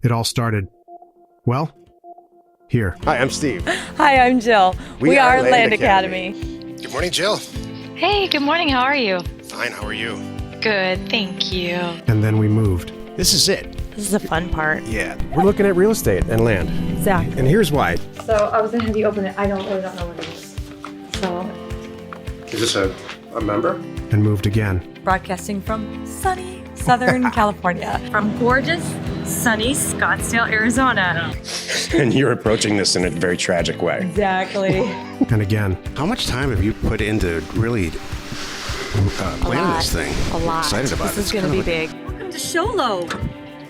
It all started, well, here. Hi, I'm Steve. Hi, I'm Jill. We are Land Academy. Good morning, Jill. Hey, good morning. How are you? Fine, how are you? Good, thank you. And then we moved. This is it. This is the fun part. Yeah, we're looking at real estate and land. Exactly. And here's why. So I was gonna have you open it. I don't know what it is. So Is this a member? And moved again. Broadcasting from sunny Southern California. From gorgeous, sunny Scottsdale, Arizona. And you're approaching this in a very tragic way. Exactly. And again. How much time have you put into really planning this thing? A lot. I'm excited about This it. is going to be big. Welcome to Sholo.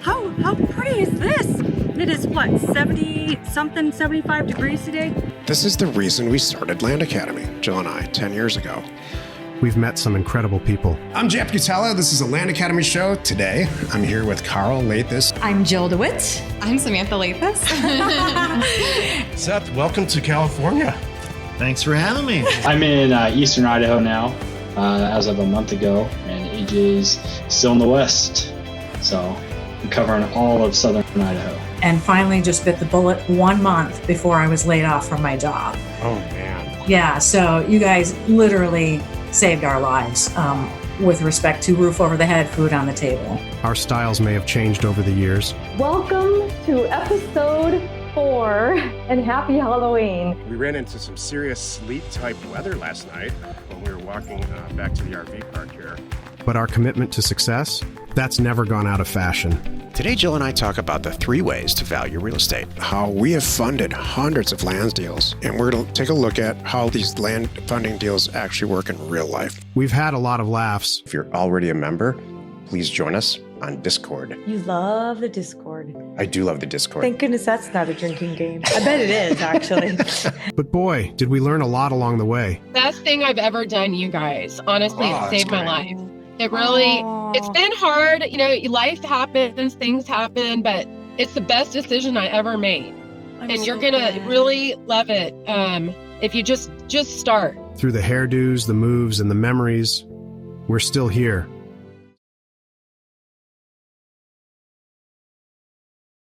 How pretty is this? It is what, 70-something, 75 degrees today? This is the reason we started Land Academy, Jill and I, 10 years ago. We've met some incredible people. I'm Jeff Cutella. This is a Land Academy show. Today, I'm here with Carl Lathis. I'm Jill DeWitt. I'm Samantha Lathis. Seth, welcome to California. Thanks for having me. I'm in eastern Idaho now, as of a month ago, and AJ's still in the west. So I'm covering all of southern Idaho. And finally just bit the bullet 1 month before I was laid off from my job. Oh, man. Yeah, so you guys literally saved our lives with respect to roof over the head, food on the table. Our styles may have changed over the years. welcome to episode 4 and happy Halloween. We ran into some serious sleet-type weather last night when we were walking back to the RV park here. But our commitment to success, that's never gone out of fashion. Today, Jill and I talk about the 3 ways to value real estate. How we have funded hundreds of land deals, and we're going to take a look at how these land funding deals actually work in real life. We've had a lot of laughs. If you're already a member, please join us on Discord. You love the Discord. I do love the Discord. Thank goodness that's not a drinking game. I bet it is, actually. But boy, did we learn a lot along the way. Best thing I've ever done, you guys. Honestly, Oh, it saved my that's life. It really, Aww. it's been hard. You know, life happens, things happen, but it's the best decision I ever made. And you're going to really love it if you just start. Through the hairdos, the moves, and the memories, we're still here.